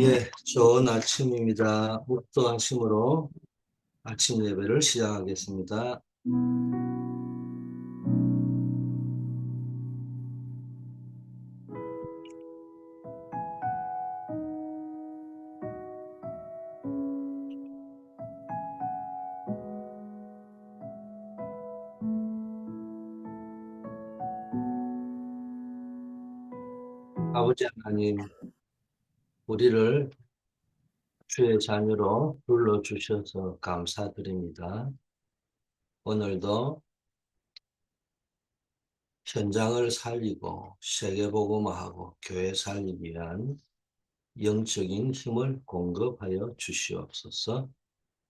예, 좋은 아침입니다. 묵도하심으로 아침 예배를 시작하겠습니다. 아버지 하나님, 우리를 주의 자녀로 불러주셔서 감사드립니다. 오늘도 현장을 살리고 세계복음화하고 교회 살리기 위한 영적인 힘을 공급하여 주시옵소서.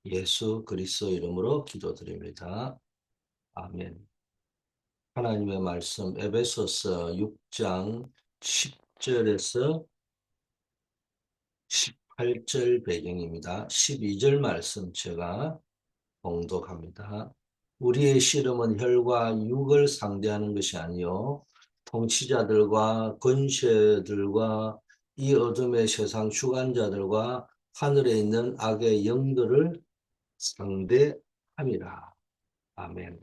예수 그리스도 이름으로 기도드립니다. 아멘. 하나님의 말씀 에베소서 6장 10절에서 18절 배경입니다. 12절 말씀 제가 봉독합니다. 우리의 씨름은 혈과 육을 상대하는 것이 아니요 통치자들과 권세들과 이 어둠의 세상 주관자들과 하늘에 있는 악의 영들을 상대함이라. 아멘.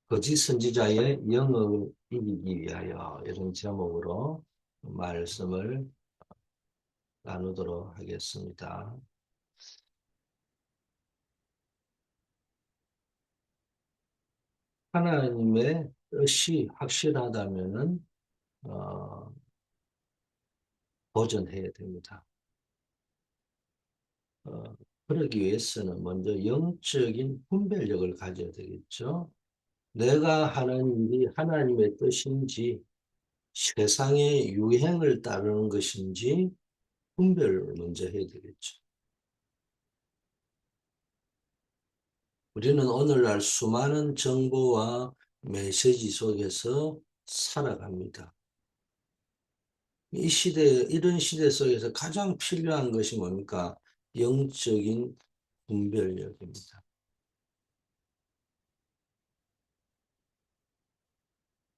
거짓 선지자의 영을 이기기 위하여 이런 제목으로 말씀을 나누도록 하겠습니다. 하나님의 뜻이 확실하다면은 어, 도전해야 됩니다. 어, 그러기 위해서는 먼저 영적인 분별력을 가져야 되겠죠. 내가 하는 일이 하나님의 뜻인지 세상의 유행을 따르는 것인지 분별을 먼저 해야 되겠죠. 우리는 오늘날 수많은 정보와 메시지 속에서 살아갑니다. 이런 시대 속에서 가장 필요한 것이 뭡니까? 영적인 분별력입니다.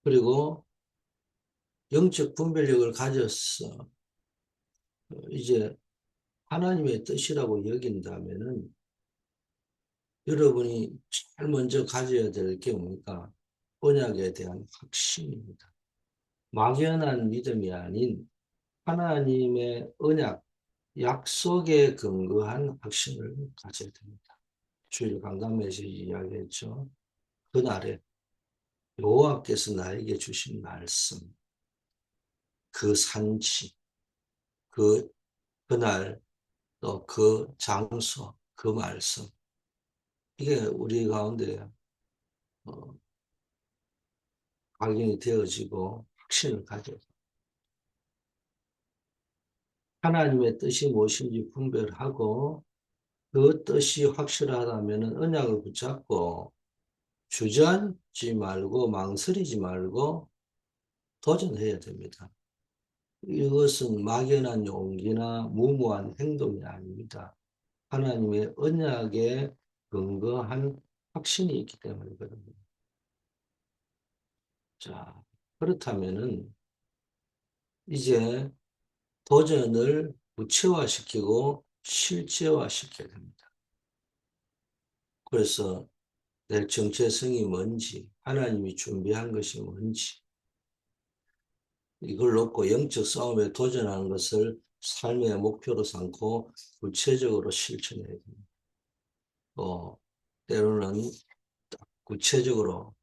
그리고 영적 분별력을 가져서 이제 하나님의 뜻이라고 여긴다면은 여러분이 제일 먼저 가져야 될 게 뭡니까? 언약에 대한 확신입니다. 막연한 믿음이 아닌 하나님의 언약, 약속에 근거한 확신을 가져야 됩니다. 주일 강단 메시지 이야기했죠. 그날에 여호와께서 나에게 주신 말씀, 그 산지, 그 그날 또 그 장소, 그 말씀 이게 우리 가운데 어, 각인이 되어지고 확신을 가져 하나님의 뜻이 무엇인지 분별하고 그 뜻이 확실하다면 언약을 붙잡고 주저앉지 말고 망설이지 말고 도전해야 됩니다. 이것은 막연한 용기나 무모한 행동이 아닙니다. 하나님의 언약에 근거한 확신이 있기 때문이거든요. 자, 그렇다면은 이제 도전을 구체화시키고 실제화시켜야 됩니다. 그래서 내 정체성이 뭔지, 하나님이 준비한 것이 뭔지, 이걸 놓고 영적 싸움에 도전하는 것을 삶의 목표로 삼고 구체적으로 실천해야 됩니다. 또 때로는 구체적으로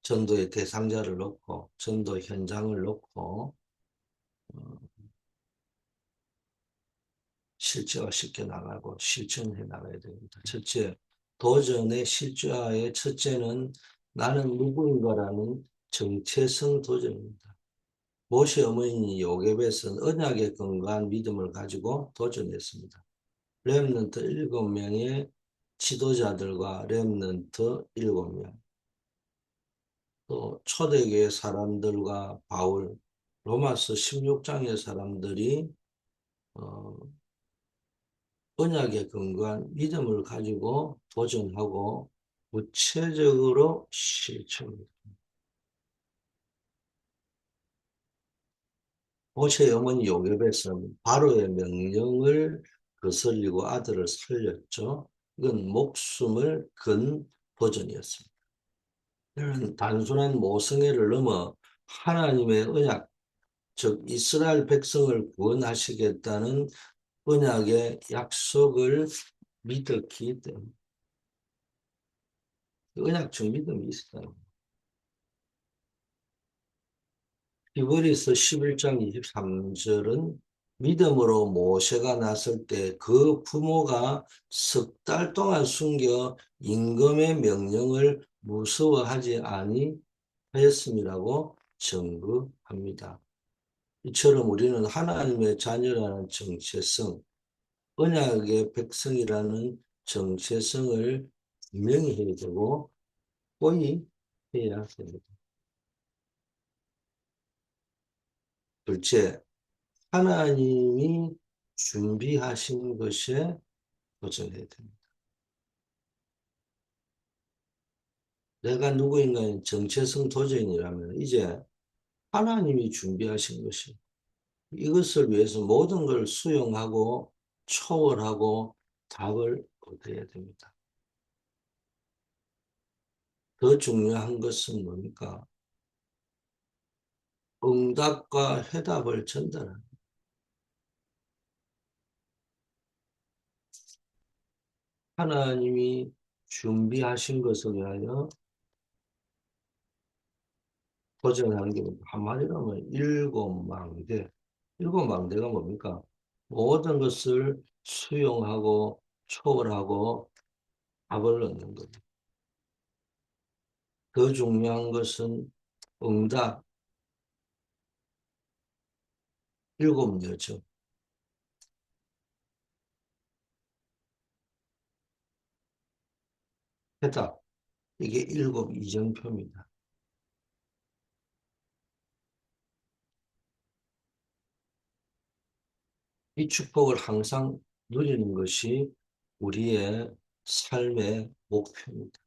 전도의 대상자를 놓고 전도 현장을 놓고 어, 실제화시켜 나가고 실천해 나가야 됩니다. 첫째, 도전의 실제화의 첫째는 나는 누구인가라는 정체성 도전입니다. 모세 어머니 요셉은 언약에 근거한 믿음을 가지고 도전했습니다. 렘넌트 7명의 지도자들과 렘넌트 7명, 또 초대교회 사람들과 바울, 로마서 16장의 사람들이 어, 언약에 근거한 믿음을 가지고 도전하고 구체적으로 실천합니다. 모세의 어머니 요셉에서는 바로의 명령을 거슬리고 아들을 살렸죠. 이건 목숨을 건 버전이었습니다. 이는 단순한 모성애를 넘어 하나님의 언약, 즉 이스라엘 백성을 구원하시겠다는 언약의 약속을 믿었기 때문에 언약적 믿음이 있었다는 거예요. 히브리서 11장 23절은 믿음으로 모세가 났을 때 그 부모가 석 달 동안 숨겨 임금의 명령을 무서워하지 아니하였음이라고 증거합니다. 이처럼 우리는 하나님의 자녀라는 정체성, 언약의 백성이라는 정체성을 분명히 해야 되고 고이 해야 됩니다. 둘째, 하나님이 준비하신 것에 도전해야 됩니다. 내가 누구인가의 정체성 도전이라면 이제 하나님이 준비하신 것이 이것을 위해서 모든 걸 수용하고 초월하고 답을 얻어야 됩니다. 더 중요한 것은 뭡니까? 응답과 해답을 전달하는 하나님이 준비하신 것을 위하여 도전하는 게 한마디로 하면 일곱 망대. 일곱 망대가 뭡니까? 모든 것을 수용하고 초월하고 답을 얻는 겁니다. 더 중요한 것은 응답, 일곱 여정, 해답. 이게 일곱 이정표입니다. 이 축복을 항상 누리는 것이 우리의 삶의 목표입니다.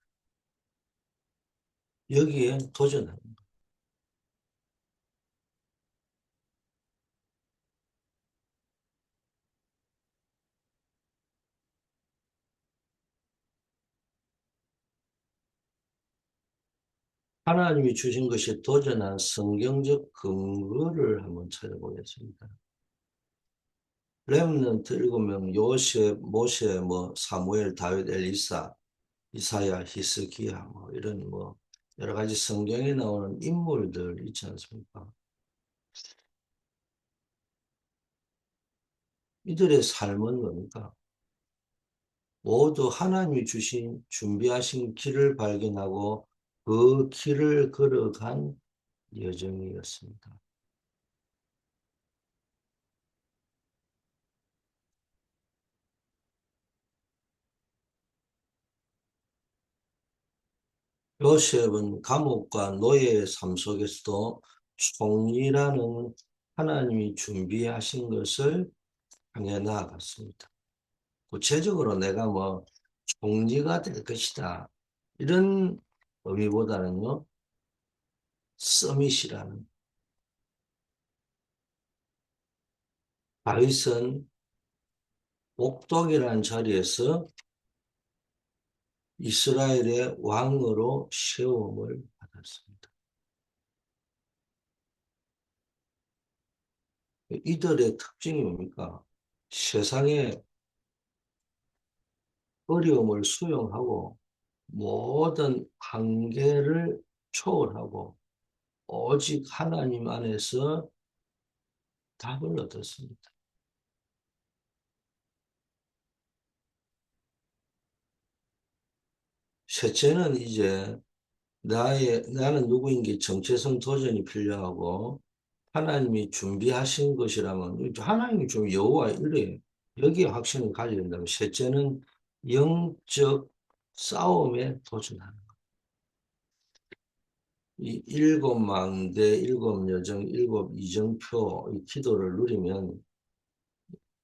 여기에 도전하는 것. 하나님이 주신 것이 도전한 성경적 근거를 한번 찾아보겠습니다. 렘넌트 7명, 요셉, 모세, 사무엘, 다윗, 엘리사, 이사야, 히스기야, 이런 여러 가지 성경에 나오는 인물들 있지 않습니까? 이들의 삶은 뭡니까? 모두 하나님이 주신 준비하신 길을 발견하고 그 길을 걸어간 여정이었습니다. 요셉은 감옥과 노예의 삶 속에서도 총리라는 하나님이 준비하신 것을 향해 나아갔습니다. 구체적으로 내가 총리가 될 것이다. 이런 의미보다는요, 서밋이라는 다윗은 옥독이라는 자리에서 이스라엘의 왕으로 세움을 받았습니다. 이들의 특징이 뭡니까? 세상의 어려움을 수용하고 모든 한계를 초월하고 오직 하나님 안에서 답을 얻었습니다. 셋째는 이제 나는 누구인지 정체성 도전이 필요하고 하나님이 준비하신 것이라면 하나님이 좀 여호와 이래 여기에 확신을 가져야 된다면 셋째는 영적 싸움에 도전하는 이 일곱 망대, 일곱 여정, 일곱 이정표 이 기도를 누리면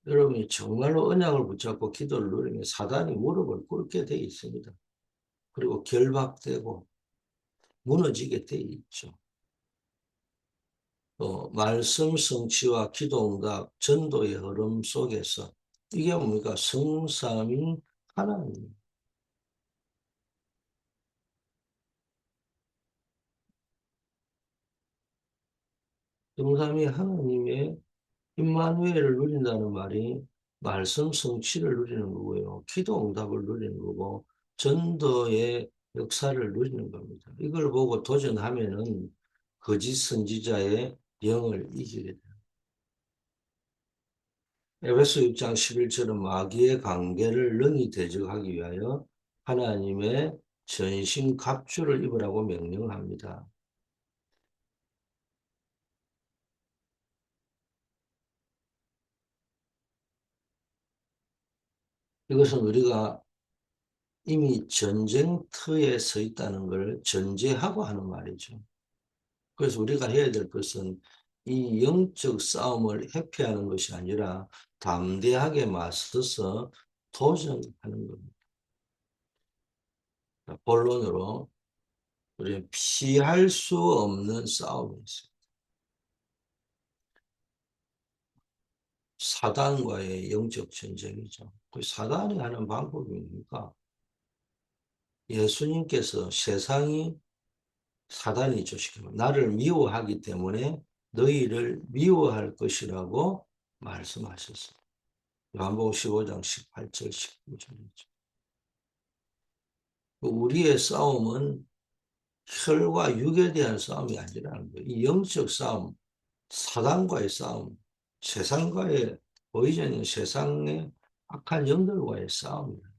여러분이 정말로 언약을 붙잡고 기도를 누리면 사단이 무릎을 꿇게 돼 있습니다. 그리고 결박되고 무너지게 돼 있죠. 말씀 성취와 기도응답, 전도의 흐름 속에서 이게 뭡니까? 성삼위 하나님. 성삼위 하나님의 임마누엘을 누린다는 말이 말씀 성취를 누리는 거고요. 기도응답을 누리는 거고 전도의 역사를 누리는 겁니다. 이걸 보고 도전하면은 거짓 선지자의 영을 이기게 됩니다. 에베소 6장 11절은 마귀의 관계를 능히 대적하기 위하여 하나님의 전신 갑주를 입으라고 명령합니다. 이것은 우리가 이미 전쟁터에 서 있다는 걸 전제하고 하는 말이죠. 그래서 우리가 해야 될 것은 이 영적 싸움을 회피하는 것이 아니라 담대하게 맞서서 도전하는 겁니다. 본론으로 우리는 피할 수 없는 싸움이 있습니다. 사단과의 영적 전쟁이죠. 그 사단이 하는 방법이 뭡니까? 예수님께서 세상이 사단이 조시키면 나를 미워하기 때문에 너희를 미워할 것이라고 말씀하셨어요. 요한복음 15장 18절 19절이죠. 우리의 싸움은 혈과 육에 대한 싸움이 아니라는 거예요. 이 영적 싸움, 사단과의 싸움, 세상과의 보이지 않는 세상의 악한 영들과의 싸움이에요.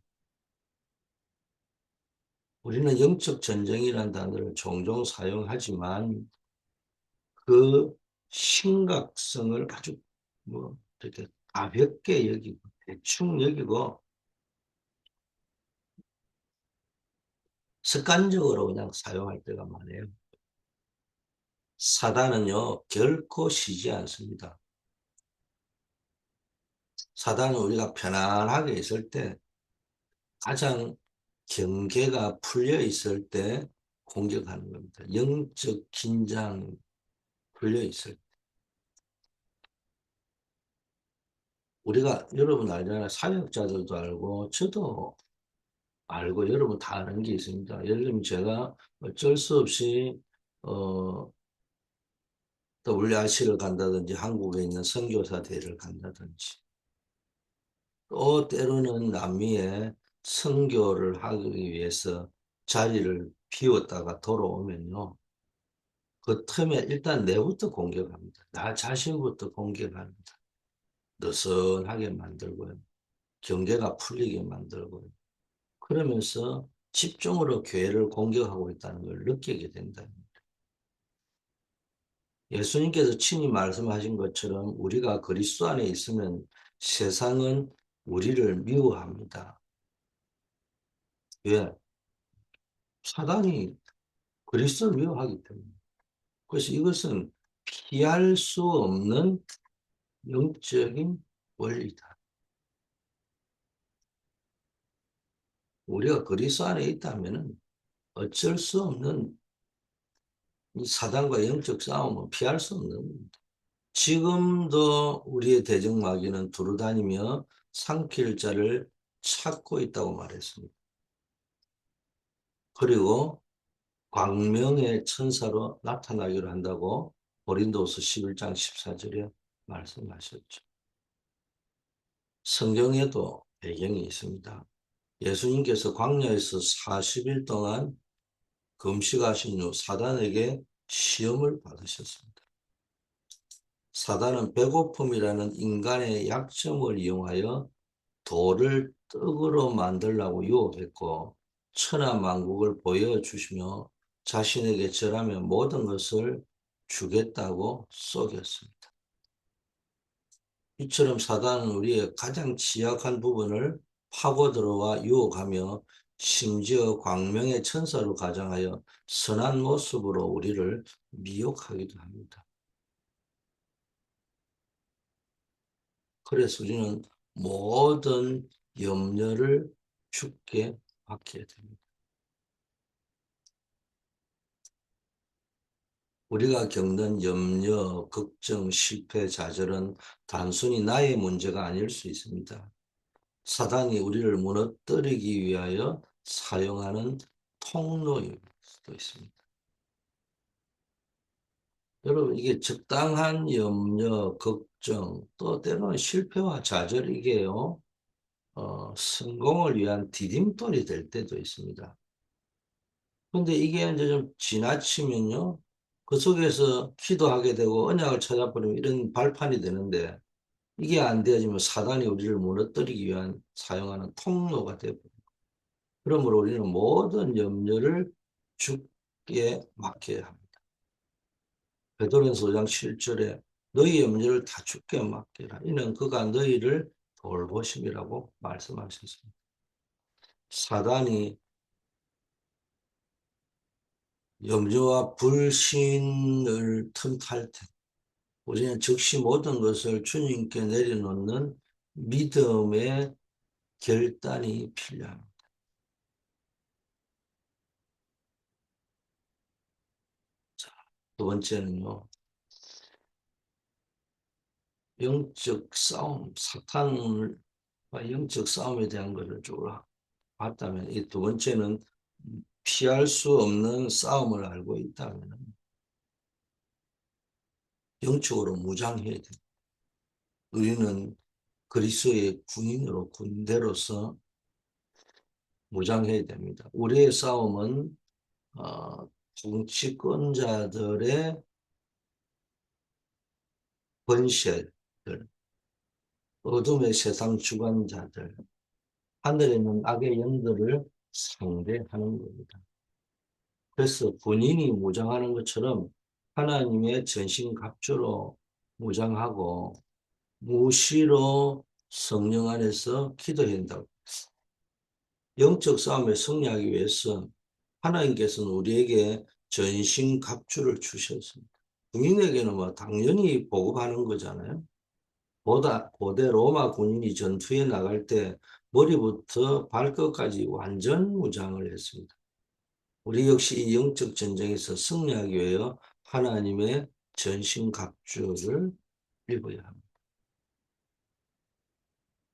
우리는 영적 전쟁이라는 단어를 종종 사용하지만 그 심각성을 아주 이렇게 가볍게 여기고 대충 여기고 습관적으로 그냥 사용할 때가 많아요. 사단은요 결코 쉬지 않습니다. 사단은 우리가 편안하게 있을 때 가장 경계가 풀려 있을 때 공격하는 겁니다. 영적 긴장 풀려 있을 때. 우리가 여러분 알잖아요. 사역자들도 알고 저도 알고 여러분 다 아는 게 있습니다. 예를 들면 제가 어쩔 수 없이 어, WRC를 간다든지 한국에 있는 선교사 대회를 간다든지 또 때로는 남미에 선교를 하기 위해서 자리를 비웠다가 돌아오면요. 그 틈에 일단 내부터 공격합니다. 나 자신부터 공격합니다. 느슨하게 만들고요. 경계가 풀리게 만들고요. 그러면서 집중으로 교회를 공격하고 있다는 걸 느끼게 된다. 예수님께서 친히 말씀하신 것처럼 우리가 그리스도 안에 있으면 세상은 우리를 미워합니다. 왜? 사단이 그리스도를 미워하기 때문에. 그래서 이것은 피할 수 없는 영적인 원리다. 우리가 그리스도 안에 있다면 어쩔 수 없는 이 사단과 영적 싸움은 피할 수 없는 겁니다. 지금도 우리의 대적마귀는 두루다니며 삼킬 자를 찾고 있다고 말했습니다. 그리고 광명의 천사로 나타나기로 한다고 고린도서 11장 14절에 말씀하셨죠. 성경에도 배경이 있습니다. 예수님께서 광야에서 40일 동안 금식하신 후 사단에게 시험을 받으셨습니다. 사단은 배고픔이라는 인간의 약점을 이용하여 돌을 떡으로 만들라고 유혹했고 천하만국을 보여주시며 자신에게 절하면 모든 것을 주겠다고 속였습니다. 이처럼 사단은 우리의 가장 취약한 부분을 파고 들어와 유혹하며 심지어 광명의 천사로 가장하여 선한 모습으로 우리를 미혹하기도 합니다. 그래서 우리는 모든 염려를 주께 맡겨야 됩니다. 우리가 겪는 염려, 걱정, 실패, 좌절은 단순히 나의 문제가 아닐 수 있습니다. 사단이 우리를 무너뜨리기 위하여 사용하는 통로일 수도 있습니다. 여러분, 이게 적당한 염려, 걱정, 또 때로는 실패와 좌절, 이게요, 성공을 위한 디딤돌이 될 때도 있습니다. 근데 이게 이제 좀 지나치면요, 그 속에서 기도하게 되고 언약을 찾아버리면 이런 발판이 되는데, 이게 안 되어지면 사단이 우리를 무너뜨리기 위한 사용하는 통로가 되고, 그러므로 우리는 모든 염려를 주께 맡겨야 합니다. 베드로전서 5장 7절에 너희 염려를 다 주께 맡겨라. 이는 그가 너희를 돌보심이라고 말씀하셨습니다. 사단이 염려와 불신을 틈탈 때 우리는 즉시 모든 것을 주님께 내려놓는 믿음의 결단이 필요합니다. 자, 두 번째는요. 영적 싸움, 사탄과 영적 싸움에 대한 것을 쭉 봤다면, 이 두 번째는 피할 수 없는 싸움을 알고 있다면 영적으로 무장해야 됩니다. 우리는 그리스도의 군인으로 군대로서 무장해야 됩니다. 우리의 싸움은 정치권자들의 권세들, 어둠의 세상 주관자들, 하늘에 있는 악의 영들을 상대하는 겁니다. 그래서 본인이 무장하는 것처럼 하나님의 전신갑주로 무장하고 무시로 성령 안에서 기도해야 한다고. 영적 싸움에 승리하기 위해서 하나님께서는 우리에게 전신갑주를 주셨습니다. 군인에게는 뭐 당연히 보급하는 거잖아요. 고대 로마 군인이 전투에 나갈 때 머리부터 발끝까지 완전 무장을 했습니다. 우리 역시 이 영적 전쟁에서 승리하기 위하여 하나님의 전신갑주를 입어야 합니다.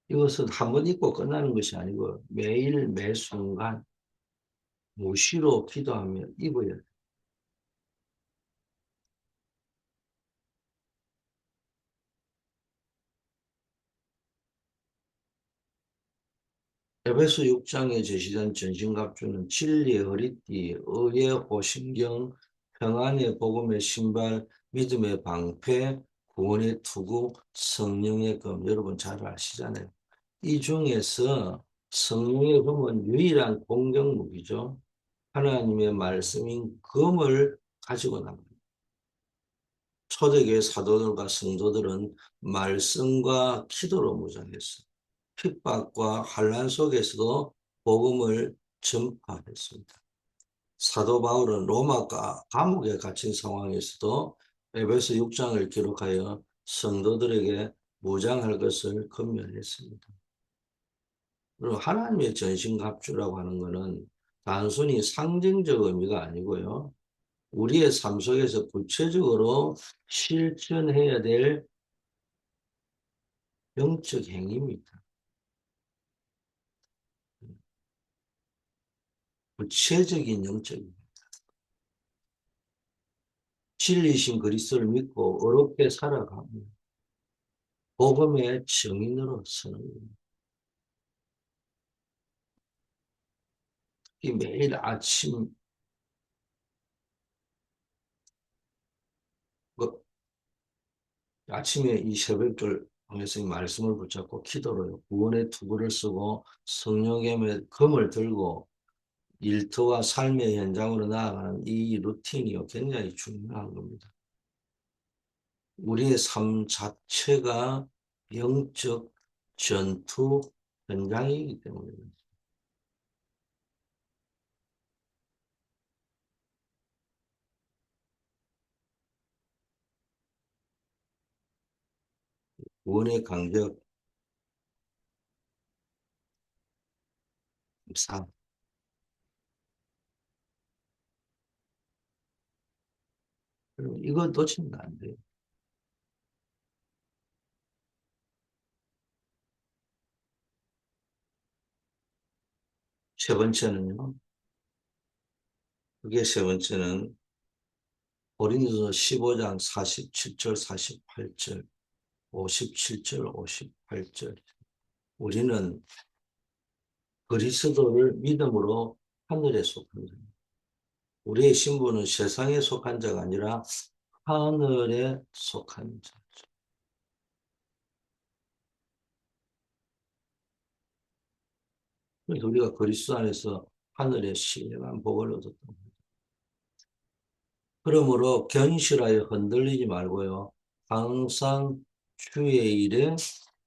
이것은 한 번 입고 끝나는 것이 아니고 매일 매순간 무시로 기도하며 입어야 돼요. 에베소 6장에 제시된 전신갑주는 진리의 허리띠, 의의 호심경, 평안의 복음의 신발, 믿음의 방패, 구원의 투구, 성령의 검. 여러분 잘 아시잖아요. 이 중에서 성령의 검은 유일한 공격 무기죠. 하나님의 말씀인 검을 가지고 나갑니다. 초대교회 사도들과 성도들은 말씀과 기도로 무장했어요. 핍박과 환란 속에서도 복음을 전파했습니다. 사도 바울은 로마 감옥에 갇힌 상황에서도 에베소 6장을 기록하여 성도들에게 무장할 것을 권면했습니다. 그리고 하나님의 전신갑주라고 하는 것은 단순히 상징적 의미가 아니고요. 우리의 삶 속에서 구체적으로 실천해야 될 영적 행위입니다. 구체적인 영적 진리신 그리스도를 믿고 어렵게 살아가며 복음의 증인으로 서는 겁니다. 이 매일 그 아침에 이 새벽을 통해서 이 말씀을 붙잡고 기도로 구원의 투구를 쓰고 성령의 검을 들고 일터와 삶의 현장으로 나아가는 이 루틴이요 굉장히 중요한 겁니다. 우리의 삶 자체가 영적 전투 현장이기 때문입니다. 구원의 강력 3. 그럼 이거 놓치면 안 돼요. 세 번째는요. 그게 세 번째는 고린도서 15장 47절, 48절, 57절, 58절. 우리는 그리스도를 믿음으로 하늘에 속한 자입니다. 우리의 신분은 세상에 속한 자가 아니라 하늘에 속한 자죠. 그래서 우리가 그리스도 안에서 하늘의 신령한 복을 얻었던 거예요. 그러므로 견실하여 흔들리지 말고요. 항상 주의 일에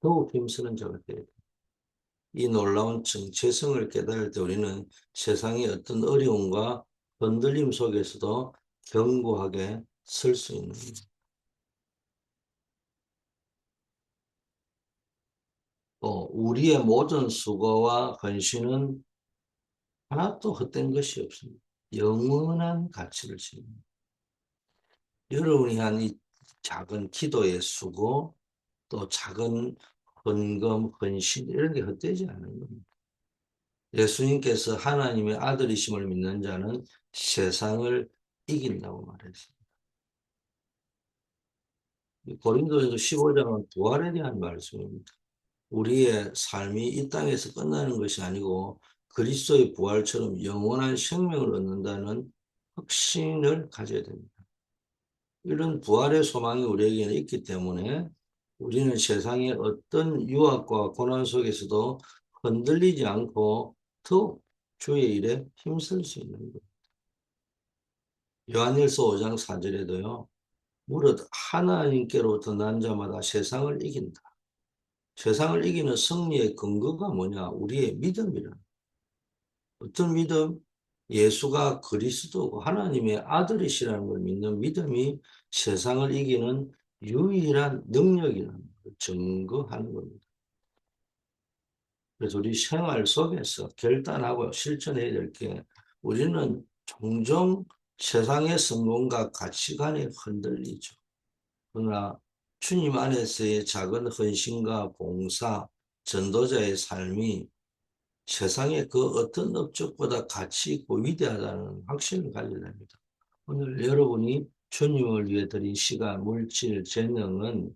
더욱 힘쓰는 자가 되어야 돼요. 이 놀라운 정체성을 깨달을 때 우리는 세상의 어떤 어려움과 흔들림 속에서도 견고하게 설 수 있는 거예요. 또 우리의 모든 수고와 헌신은 하나도 헛된 것이 없습니다. 영원한 가치를 지닙니다. 여러분이 한 이 작은 기도의 수고, 또 작은 헌금, 헌신 이런 게 헛되지 않은 겁니다. 예수님께서 하나님의 아들이심을 믿는 자는 세상을 이긴다고 말했습니다. 고린도전서 15장은 부활에 대한 말씀입니다. 우리의 삶이 이 땅에서 끝나는 것이 아니고 그리스도의 부활처럼 영원한 생명을 얻는다는 확신을 가져야 됩니다. 이런 부활의 소망이 우리에게는 있기 때문에 우리는 세상의 어떤 유혹과 고난 속에서도 흔들리지 않고 더욱 주의 일에 힘쓸 수 있는 거예요. 요한일서 5장 4절에도요. 무릇 하나님께로부터 난 자마다 세상을 이긴다. 세상을 이기는 승리의 근거가 뭐냐? 우리의 믿음이라. 어떤 믿음? 예수가 그리스도고 하나님의 아들이시라는 걸 믿는 믿음이 세상을 이기는 유일한 능력이라는 걸 증거하는 겁니다. 그래서 우리 생활 속에서 결단하고 실천해야 될 게 우리는 종종 세상의 성공과 가치관에 흔들리죠. 그러나 주님 안에서의 작은 헌신과 봉사, 전도자의 삶이 세상의 그 어떤 업적보다 가치 있고 위대하다는 확신을 가져야 됩니다. 오늘 여러분이 주님을 위해 드린 시간, 물질, 재능은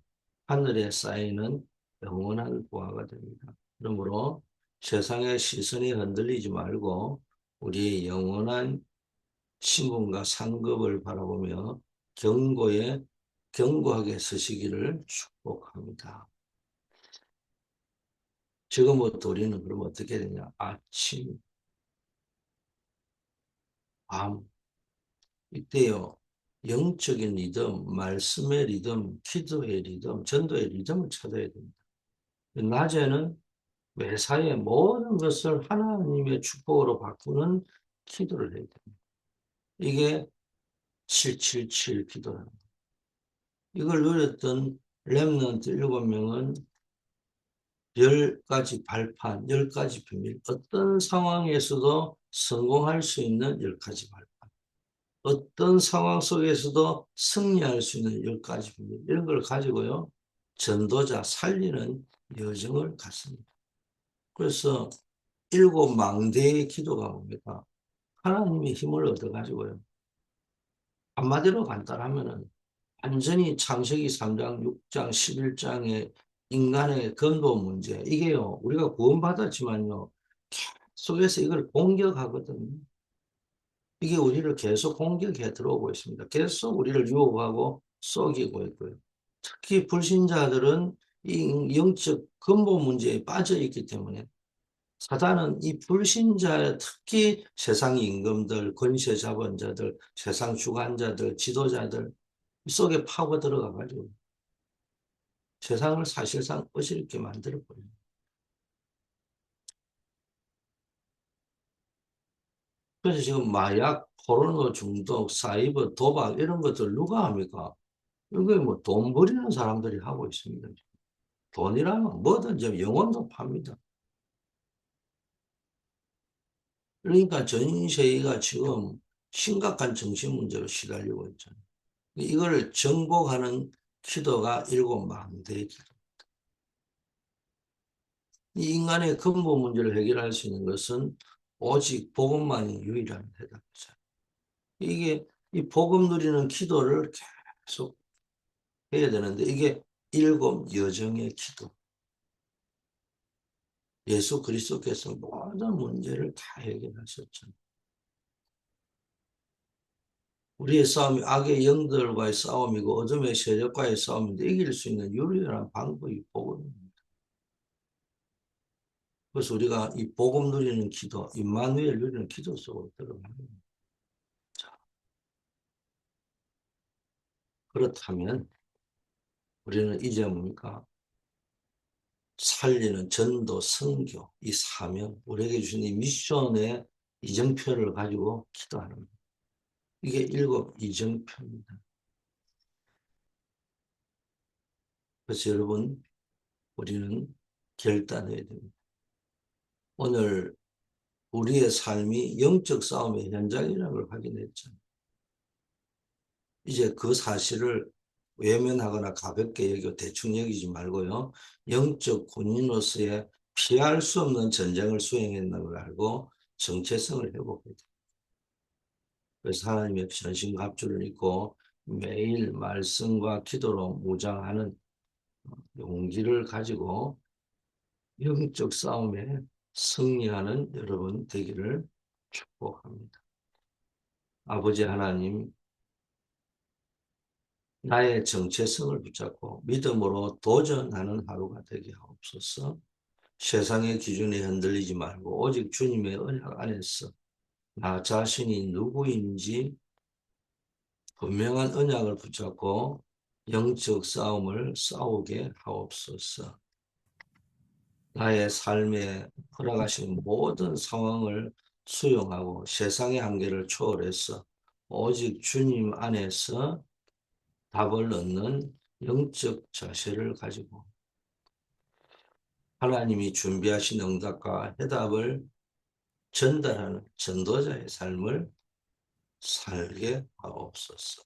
하늘에 쌓이는 영원한 보화가 됩니다. 그러므로 세상의 시선에 흔들리지 말고 우리의 영원한 신분과 상급을 바라보며 견고하게 서시기를 축복합니다. 지금부터 우리는 그럼 어떻게 되냐? 아침, 밤, 이때요. 영적인 리듬, 말씀의 리듬, 기도의 리듬, 전도의 리듬을 찾아야 됩니다. 낮에는 매사에 모든 것을 하나님의 축복으로 바꾸는 기도를 해야 됩니다. 이게 777 기도라는 거예요. 이걸 누렸던 렘넌트 7명은 10가지 발판, 10가지 비밀, 어떤 상황에서도 성공할 수 있는 10가지 발판. 어떤 상황 속에서도 승리할 수 있는 10가지 비밀, 이런 걸 가지고요. 전도자 살리는 여정을 갔습니다. 그래서 7망대의 기도가 뭡니까? 하나님의 힘을 얻어가지고요. 한마디로 간단하면은 완전히 창세기 3장, 6장, 11장의 인간의 근본 문제. 이게요, 우리가 구원받았지만요, 속에서 이걸 공격하거든요. 이게 우리를 계속 공격해 들어오고 있습니다. 계속 우리를 유혹하고 속이고 있고요. 특히 불신자들은 이 영적 근본 문제에 빠져 있기 때문에 사단은 이 불신자, 특히 세상 임금들, 권세 자본자들, 세상 주관자들, 지도자들 속에 파고 들어가가지고 세상을 사실상 어지럽게 만들어버려요. 그래서 지금 마약, 포르노 중독, 사이버, 도박 이런 것들 누가 합니까? 이거 뭐 돈 버리는 사람들이 하고 있습니다. 돈이라면 뭐든지 영혼도 팝니다. 그러니까 전 세계가 지금 심각한 정신 문제로 시달리고 있잖아요. 이걸 정복하는 기도가 일곱 망대의 기도. 이 인간의 근본 문제를 해결할 수 있는 것은 오직 복음만이 유일한 해답이죠. 이게 이 복음 누리는 기도를 계속 해야 되는데 이게 일곱 여정의 기도. 예수 그리스도께서 모든 문제를 다 해결하셨죠. 우리의 싸움이 악의 영들과의 싸움이고 어둠의 세력과의 싸움인데 이길 수 있는 유일한 방법이 복음입니다. 그래서 우리가 이 복음 누리는 기도, 임마누엘 누리는 기도 속으로 들어가는 겁니다. 자, 그렇다면 우리는 이제 뭡니까? 살리는 전도, 선교, 이 사명, 우리에게 주신 이 미션의 이정표를 가지고 기도하는 겁니다. 이게 일곱 이정표입니다. 그래서 여러분, 우리는 결단해야 됩니다. 오늘 우리의 삶이 영적 싸움의 현장이라는 걸 확인했죠. 이제 그 사실을 외면하거나 가볍게 여기고 대충 여기지 말고요. 영적 군인으로서의 피할 수 없는 전쟁을 수행했다는 걸 알고 정체성을 회복해야 돼요. 그래서 하나님의 전신갑주를 입고 매일 말씀과 기도로 무장하는 용기를 가지고 영적 싸움에 승리하는 여러분 되기를 축복합니다. 아버지 하나님, 나의 정체성을 붙잡고 믿음으로 도전하는 하루가 되게 하옵소서. 세상의 기준에 흔들리지 말고 오직 주님의 언약 안에서 나 자신이 누구인지 분명한 언약을 붙잡고 영적 싸움을 싸우게 하옵소서. 나의 삶에 허락하신 모든 상황을 수용하고 세상의 한계를 초월해서 오직 주님 안에서 답을 얻는 영적 자세를 가지고 하나님이 준비하신 응답과 해답을 전달하는 전도자의 삶을 살게 하옵소서.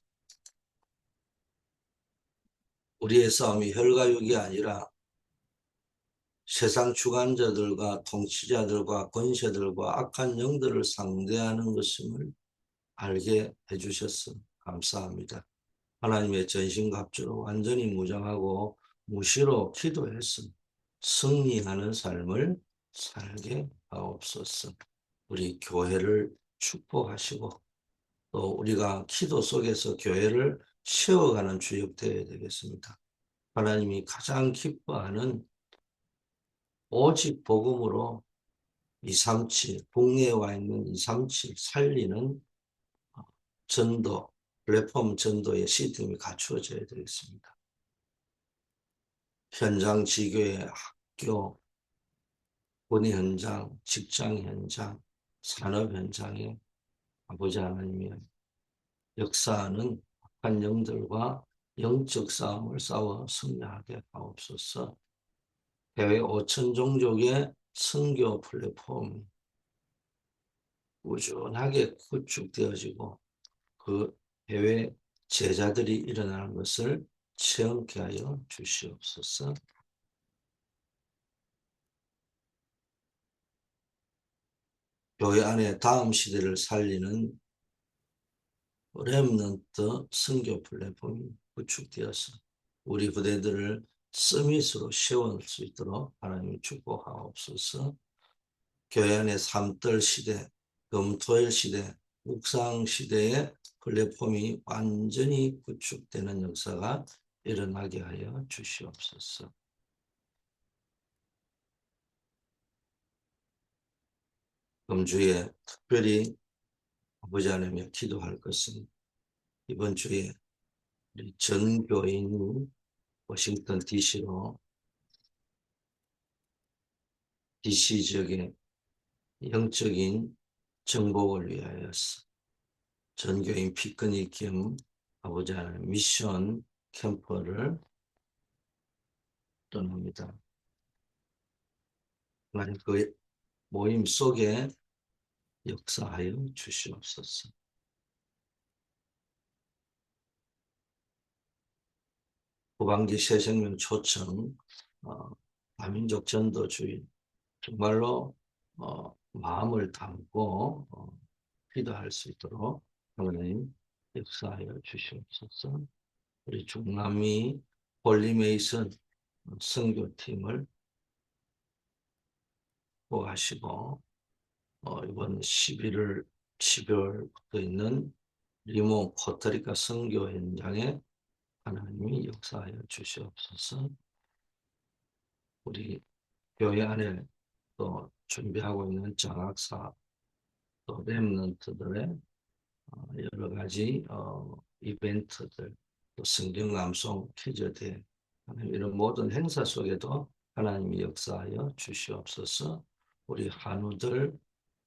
우리의 싸움이 혈과 육이 아니라 세상 주관자들과 통치자들과 권세들과 악한 영들을 상대하는 것임을 알게 해주셔서 감사합니다. 하나님의 전신갑주로 완전히 무장하고 무시로 기도해서 승리하는 삶을 살게 하옵소서. 우리 교회를 축복하시고 또 우리가 기도 속에서 교회를 세워가는 주역 되어야 되겠습니다. 하나님이 가장 기뻐하는 오직 복음으로 237, 국내에 와 있는 237 살리는 전도, 플랫폼 전도의 시스템이 갖추어져야 되겠습니다. 현장, 지교회, 학교, 군의 현장, 직장 현장, 산업 현장에 아버지 하나님이 역사하는 악한 영들과 영적 싸움을 싸워 승리하게 하옵소서. 해외 5천 종족의 선교 플랫폼 꾸준하게 구축되어지고 그 해외 제자들이 일어나는 것을 체험케 하여 주시옵소서. 교회 안에 다음 시대를 살리는 렘넌트 선교 플랫폼이 구축되어서 우리 부대들을 서밋으로 세울 수 있도록 하나님이 축복하옵소서. 교회 안의 삼떨 시대, 금토일 시대, 묵상 시대의 플랫폼이 완전히 구축되는 역사가 일어나게 하여 주시옵소서. 금주에 특별히 아버지 하나님께 기도할 것은 이번 주에 우리 전 교인이 워싱턴 DC로 DC 지역의 영적인 정복을 위하여서 전교인 피크닉 겸 아버지 하나님 미션 캠프를 떠납니다. 하나님 그 모임 속에 역사하여 주시옵소서. 후반기 새생명 초청, 어, 다민족 전도주의, 정말로 마음을 담고 기도할 수 있도록 하나님 역사하여 주시옵소서. 우리 중남미 홀리메이슨 선교팀을 보호하시고 이번 12월부터 있는 리모 코스타리카 선교 현장에 하나님이 역사하여 주시옵소서. 우리 교회 안에 또 준비하고 있는 장학사 또 렘넌트들의 여러 가지 이벤트들, 또 성경 낭송, 퀴즈대 이런 모든 행사 속에도 하나님이 역사하여 주시옵소서. 우리 한우들,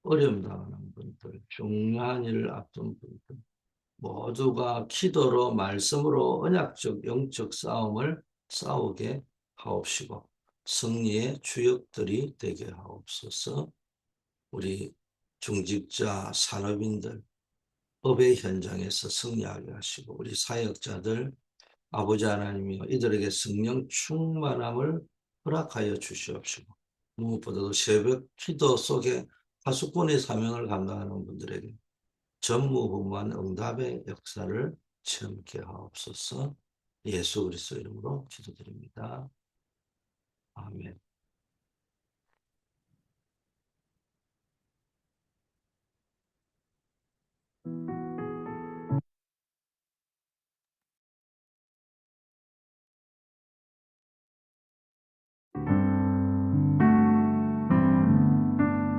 어려움 당하는 분들, 중요한 일을 앞둔 분들 모두가 기도로 말씀으로 언약적 영적 싸움을 싸우게 하옵시고 승리의 주역들이 되게 하옵소서. 우리 중직자, 산업인들, 법의 현장에서 승리하게 하시고 우리 사역자들 아버지 하나님이여 이들에게 성령 충만함을 허락하여 주시옵시고 무엇보다도 새벽 기도 속에 파수꾼의 사명을 감당하는 분들에게 전무후무한 응답의 역사를 체험케 하옵소서. 예수 그리스도 이름으로 기도드립니다. 아멘.